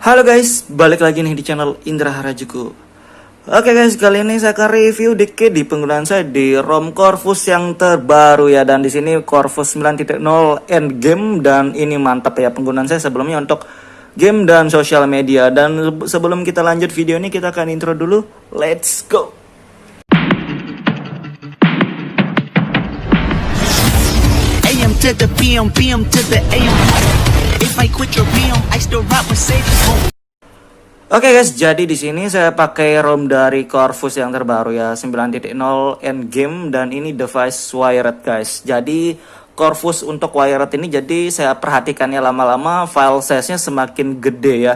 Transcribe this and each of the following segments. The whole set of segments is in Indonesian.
Halo guys, balik lagi nih di channel Indra Harajuku. Oke guys, kali ini saya akan review dikit di penggunaan saya di ROM Corvus yang terbaru ya. Dan di sini Corvus 9.0 Endgame, dan ini mantap ya penggunaan saya sebelumnya untuk game dan sosial media. Dan sebelum kita lanjut video ini, kita akan intro dulu. Let's go. AM to the PM, PM to the AM. If I quit your PM, I still rock Mercedes. Oke guys, jadi di sini saya pakai ROM dari Corvus yang terbaru ya, 9.0 Endgame, dan ini device wired guys. Jadi Corvus untuk wired ini, jadi saya perhatikannya lama-lama file size-nya semakin gede ya.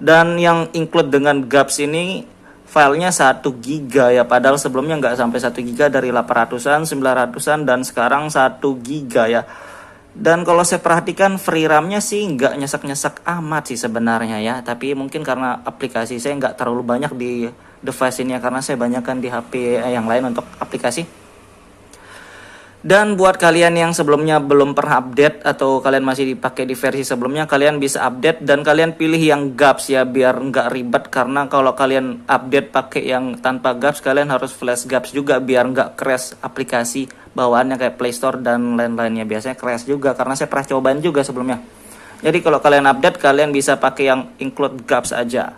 Dan yang include dengan GAPS ini filenya 1 GB ya, padahal sebelumnya nggak sampai 1 GB, dari 800-an, 900-an, dan sekarang 1 GB ya. Dan kalau saya perhatikan free RAM-nya sih nggak nyesak-nyesak amat sih sebenarnya ya. Tapi mungkin karena aplikasi saya nggak terlalu banyak di device ini ya, karena saya banyakkan di HP yang lain untuk aplikasi. Dan buat kalian yang sebelumnya belum pernah update atau kalian masih dipakai di versi sebelumnya, kalian bisa update dan kalian pilih yang GAPS ya, biar nggak ribet. Karena kalau kalian update pakai yang tanpa GAPS, kalian harus flash GAPS juga biar nggak crash aplikasi bawaannya kayak Play Store dan lain-lainnya. Biasanya crash juga karena saya pernah cobain juga sebelumnya. Jadi kalau kalian update, kalian bisa pakai yang include GAPS aja.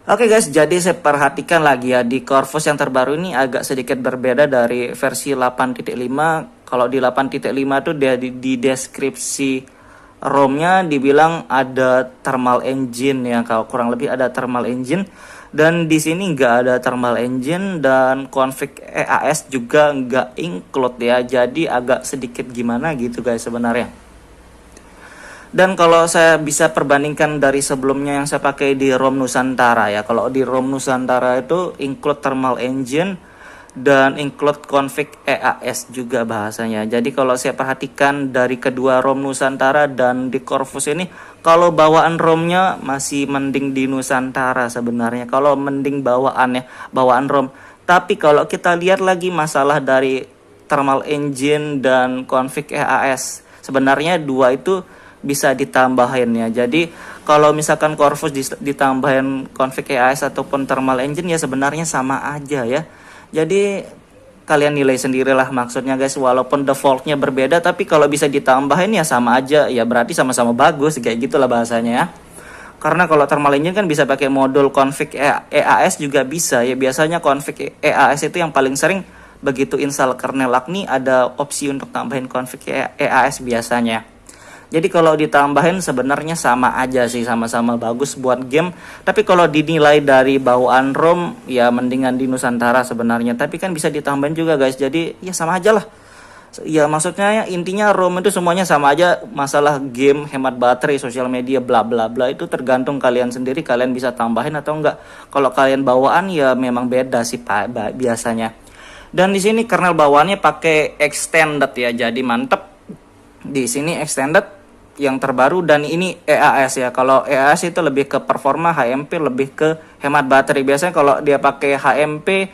Oke guys, jadi saya perhatikan lagi ya, di Corvus yang terbaru ini agak sedikit berbeda dari versi 8.5. Kalau di 8.5 tuh di deskripsi ROM-nya dibilang ada thermal engine ya, kalau kurang lebih ada thermal engine. Dan di sini nggak ada thermal engine, dan config EAS juga nggak include ya. Jadi agak sedikit gimana gitu guys sebenarnya. Dan kalau saya bisa perbandingkan dari sebelumnya yang saya pakai di ROM Nusantara ya. Kalau di ROM Nusantara itu include thermal engine dan include config EAS juga bahasanya. Jadi kalau saya perhatikan dari kedua ROM Nusantara dan di Corvus ini, kalau bawaan ROM-nya masih mending di Nusantara sebenarnya. Kalau mending bawaan ya, bawaan ROM. Tapi kalau kita lihat lagi masalah dari thermal engine dan config EAS, sebenarnya dua itu bisa ditambahin ya. Jadi kalau misalkan Corvus ditambahin config EAS ataupun thermal engine ya sebenarnya sama aja ya. Jadi kalian nilai sendirilah maksudnya guys. Walaupun defaultnya berbeda, tapi kalau bisa ditambahin ya sama aja ya, berarti sama-sama bagus kayak gitulah bahasanya ya. Karena kalau thermal engine kan bisa pakai modul config EAS juga bisa ya. Biasanya config EAS itu yang paling sering, begitu install kernel Agni ada opsi untuk tambahin config EAS biasanya. Jadi kalau ditambahin sebenarnya sama aja sih, sama-sama bagus buat game. Tapi kalau dinilai dari bawaan ROM ya mendingan di Nusantara sebenarnya. Tapi kan bisa ditambahin juga guys. Jadi ya sama aja lah. Ya maksudnya ya, intinya ROM itu semuanya sama aja. Masalah game, hemat baterai, sosial media, bla bla bla itu tergantung kalian sendiri. Kalian bisa tambahin atau enggak. Kalau kalian bawaan ya memang beda sih Pak biasanya. Dan di sini kernel bawaannya pakai extended ya. Jadi mantep. Di sini extended yang terbaru, dan ini EAS ya. Kalau EAS itu lebih ke performa, HMP lebih ke hemat baterai. Biasanya kalau dia pakai HMP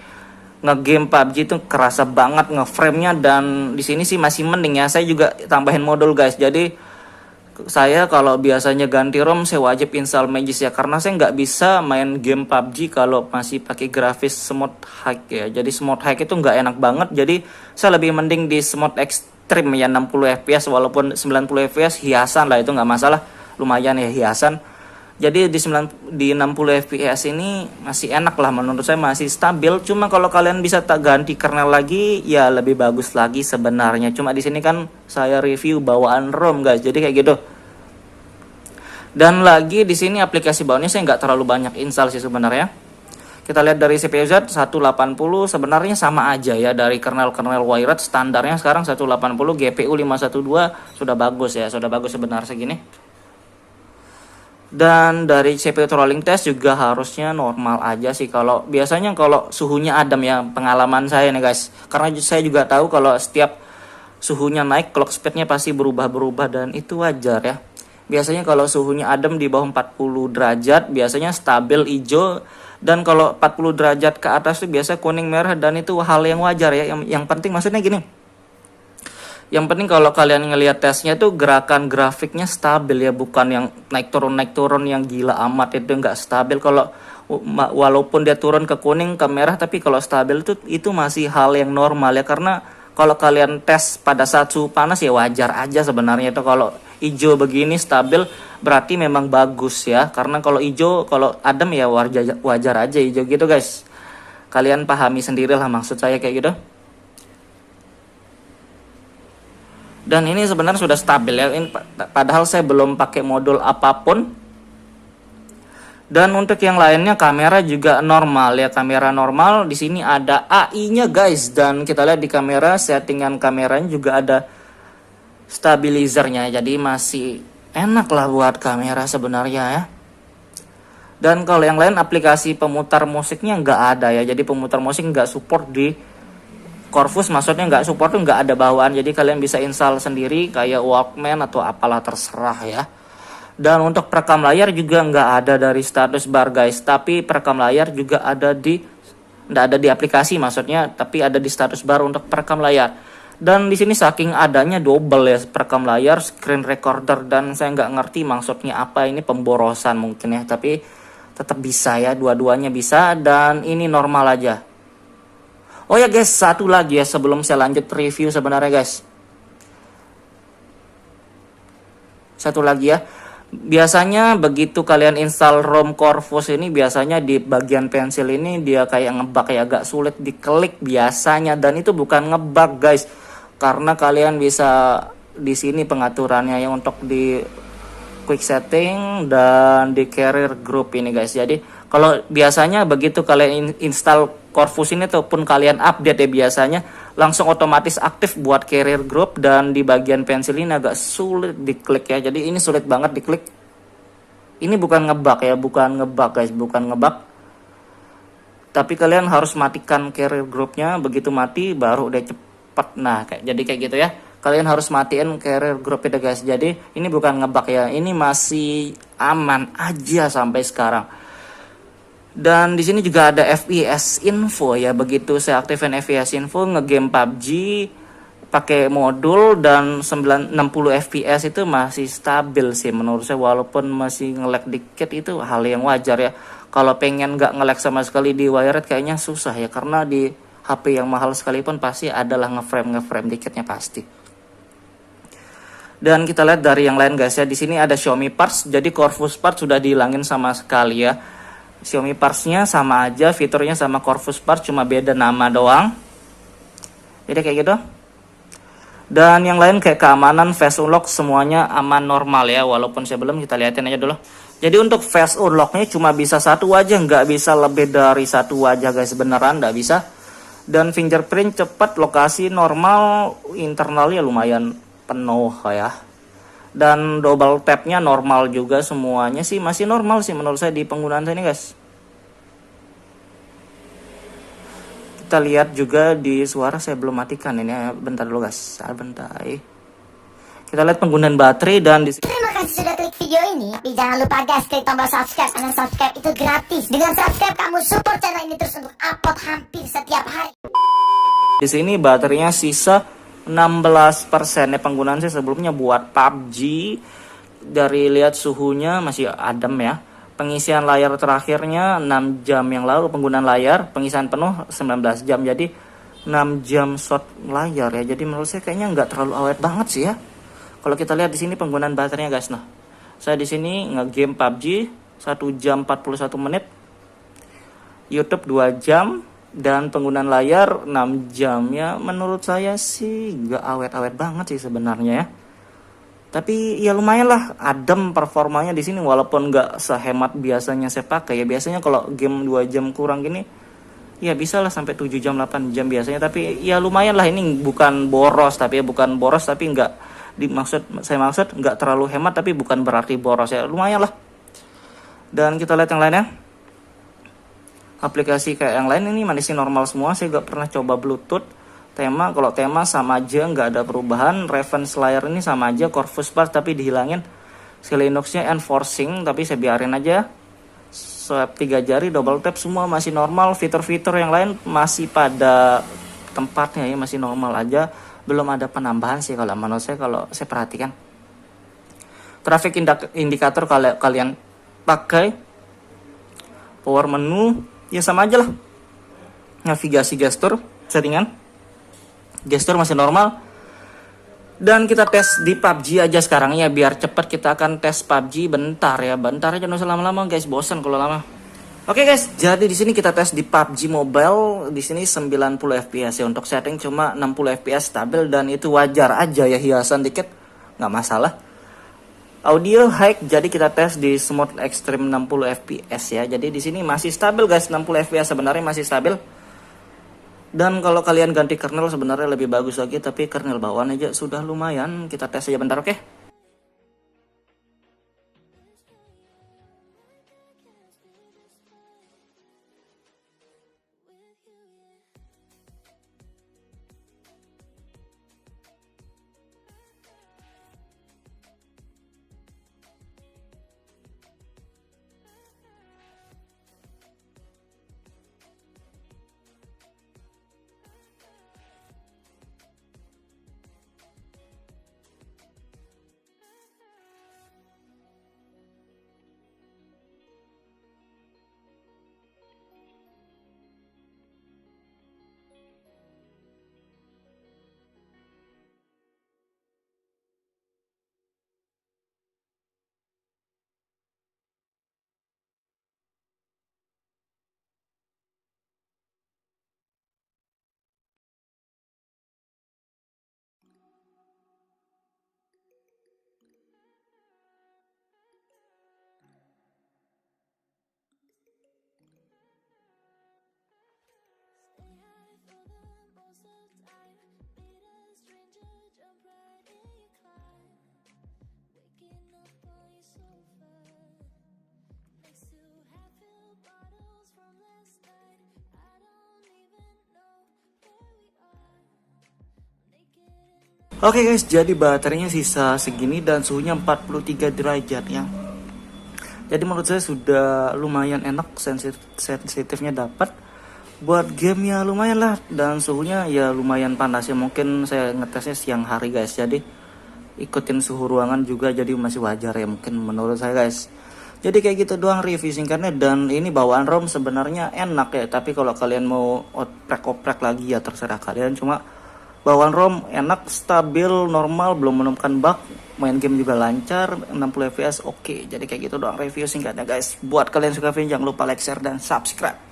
ngegame PUBG itu kerasa banget ngeframe-nya, dan di sini sih masih mending ya. Saya juga tambahin modul guys. Jadi saya kalau biasanya ganti ROM saya wajib install Magis ya, karena saya nggak bisa main game PUBG kalau masih pakai grafis smooth high ya. Jadi smooth high itu nggak enak banget. Jadi saya lebih mending di smooth extreme ya, 60 fps walaupun 90 fps hiasan lah, itu nggak masalah, lumayan ya hiasan. Jadi di 60 fps ini masih enak lah, menurut saya masih stabil. Cuma kalau kalian bisa tak ganti kernel lagi ya lebih bagus lagi sebenarnya. Cuma di sini kan saya review bawaan ROM guys, jadi kayak gitu. Dan lagi di sini aplikasi bawaannya saya nggak terlalu banyak install sih sebenarnya. Kita lihat dari CPU Z 180 sebenarnya sama aja ya, dari kernel wired standarnya sekarang 180, GPU 512 sudah bagus ya, sudah bagus sebenarnya segini. Dan dari CPU throttling test juga harusnya normal aja sih. Kalau biasanya kalau suhunya adem ya, pengalaman saya nih guys. Karena saya juga tahu kalau setiap suhunya naik clock speednya pasti berubah-berubah, dan itu wajar ya. Biasanya kalau suhunya adem di bawah 40 derajat biasanya stabil hijau, dan kalau 40 derajat ke atas tuh biasa kuning merah, dan itu hal yang wajar ya. Yang penting maksudnya gini, Yang penting kalau kalian ngelihat tesnya tuh gerakan grafiknya stabil ya, bukan yang naik turun yang gila amat, itu nggak stabil. Kalau walaupun dia turun ke kuning ke merah, tapi kalau stabil itu masih hal yang normal ya, karena kalau kalian tes pada saat suhu panas ya wajar aja sebenarnya itu. Kalau hijau begini stabil berarti memang bagus ya, karena kalau hijau kalau adem ya wajar aja hijau gitu guys. Kalian pahami sendirilah maksud saya kayak gitu. Dan ini sebenarnya sudah stabil ya. Padahal saya belum pakai modul apapun. Dan untuk yang lainnya kamera juga normal ya, kamera normal. Di sini ada AI-nya guys, dan kita lihat di kamera settingan kameranya juga ada stabilizernya. Jadi masih enak lah buat kamera sebenarnya ya. Dan kalau yang lain aplikasi pemutar musiknya nggak ada ya. Jadi pemutar musik nggak support di Corvus, maksudnya nggak support tuh nggak ada bawaan, jadi kalian bisa install sendiri kayak Walkman atau apalah terserah ya. Dan untuk perekam layar juga nggak ada dari status bar guys, tapi perekam layar juga ada nggak ada di aplikasi maksudnya, tapi ada di status bar untuk perekam layar. Dan di sini saking adanya double ya perekam layar, screen recorder, dan saya nggak ngerti maksudnya apa, ini pemborosan mungkin ya, tapi tetap bisa ya, dua-duanya bisa. Dan ini normal aja. Oh ya guys, satu lagi ya sebelum saya lanjut review sebenarnya guys. Satu lagi ya. Biasanya begitu kalian install ROM Corvus ini, biasanya di bagian pensil ini dia kayak ngebug ya, agak sulit diklik biasanya, dan itu bukan ngebug guys. Karena kalian bisa di sini pengaturannya yang untuk di quick setting dan di carrier group ini guys. Jadi kalau biasanya begitu kalian install Corvus ini ataupun kalian update ya, biasanya langsung otomatis aktif buat carrier group, dan di bagian pensil ini agak sulit diklik ya. Jadi ini sulit banget diklik. Ini bukan ngebug ya, bukan ngebug guys, bukan ngebug. Tapi kalian harus matikan carrier groupnya, begitu mati baru udah cepet. Nah, jadi kayak gitu ya. Kalian harus matiin carrier group itu guys. Jadi ini bukan ngebug ya, ini masih aman aja sampai sekarang. Dan di sini juga ada FPS info ya. Begitu saya aktifin FPS info ngegame PUBG pakai modul dan 60 FPS itu masih stabil sih menurut saya, walaupun masih nge-lag dikit itu hal yang wajar ya. Kalau pengen nggak nge-lag sama sekali di wired kayaknya susah ya, karena di HP yang mahal sekalipun pasti adalah ngeframe dikitnya pasti. Dan kita lihat dari yang lain guys ya, di sini ada Xiaomi Parts. Jadi Corvus Parts sudah dihilangin sama sekali ya. Xiaomi Parts-nya sama aja, fiturnya sama Corvus Parts, cuma beda nama doang. Jadi kayak gitu. Dan yang lain kayak keamanan, face unlock semuanya aman normal ya, walaupun saya belum, kita lihatin aja dulu. Jadi untuk face unlocknya cuma bisa satu wajah, nggak bisa lebih dari satu wajah guys, beneran nggak bisa. Dan fingerprint cepat, lokasi normal, internalnya lumayan penuh ya. Dan double tap-nya normal juga, semuanya sih masih normal sih menurut saya di penggunaan saya ini guys. Kita lihat juga di suara, saya belum matikan ini ya. Bentar dulu guys, bentar. Kita lihat penggunaan baterai dan di sini. Terima kasih sudah klik video ini. Tapi jangan lupa guys, klik tombol subscribe, karena subscribe itu gratis. Dengan subscribe kamu support channel ini terus untuk upload hampir setiap hari. Di sini baterainya sisa 16% ya, penggunaan saya sebelumnya buat PUBG. Dari lihat suhunya masih adem ya. Pengisian layar terakhirnya 6 jam yang lalu penggunaan layar, pengisian penuh 19 jam. Jadi 6 jam shot layar ya. Jadi menurut saya kayaknya nggak terlalu awet banget sih ya. Kalau kita lihat di sini penggunaan baterainya guys. Nah, saya di sini nge-game PUBG 1 jam 41 menit. YouTube 2 jam. Dan penggunaan layar 6 jam ya, menurut saya sih gak awet-awet banget sih sebenarnya ya. Tapi ya lumayan lah, adem performanya di sini, walaupun gak sehemat biasanya saya pakai ya. Biasanya kalau game 2 jam kurang gini ya bisa lah sampai 7 jam 8 jam biasanya. Tapi ya lumayan lah, ini bukan boros, tapi ya bukan boros, tapi nggak saya maksud nggak terlalu hemat, tapi bukan berarti boros ya, lumayan lah. Dan kita lihat yang lainnya. Aplikasi kayak yang lain ini masih normal semua. Saya gak pernah coba Bluetooth. Tema, kalau tema sama aja, nggak ada perubahan. Reference layar ini sama aja, Corvus Parts tapi dihilangin. Linuxnya enforcing, tapi saya biarin aja. Swipe 3 jari, double tap, semua masih normal. Fitur-fitur yang lain masih pada tempatnya ya, masih normal aja. belum ada penambahan sih kalau menurut saya, kalau saya perhatikan. Traffic indikator kalau kalian pakai, power menu ya sama aja lah. Navigasi gestur, settingan gestur masih normal. Dan kita tes di PUBG aja sekarang ya, biar cepet. Kita akan tes PUBG bentar ya, bentar aja, nggak usah lama-lama guys, bosan kalau lama. Oke guys, jadi di sini kita tes di PUBG Mobile. Di sini 90 FPS ya, untuk setting cuma 60 FPS stabil, dan itu wajar aja ya, hiasan dikit nggak masalah. Audio high, jadi kita tes di Smooth Extreme 60 FPS ya. Jadi di sini masih stabil guys, 60 FPS sebenarnya masih stabil. Dan kalau kalian ganti kernel sebenarnya lebih bagus lagi, tapi kernel bawaan aja sudah lumayan. Kita tes aja bentar, oke? Oke guys, jadi baterainya sisa segini dan suhunya 43 derajat ya. Jadi menurut saya sudah lumayan enak, sensitifnya dapat. Buat game ya lumayan lah, dan suhunya ya lumayan panas ya. Mungkin saya ngetesnya siang hari guys, jadi ikutin suhu ruangan juga, jadi masih wajar ya mungkin menurut saya guys. Jadi kayak gitu doang review singkatnya. Dan ini bawaan ROM sebenarnya enak ya, tapi kalau kalian mau oprek-oprek lagi ya terserah kalian. Cuma bawaan ROM enak, stabil, normal, belum menemukan bug, main game juga lancar, 60 fps oke. Jadi kayak gitu doang review singkatnya guys. Buat kalian suka video jangan lupa like, share, dan subscribe.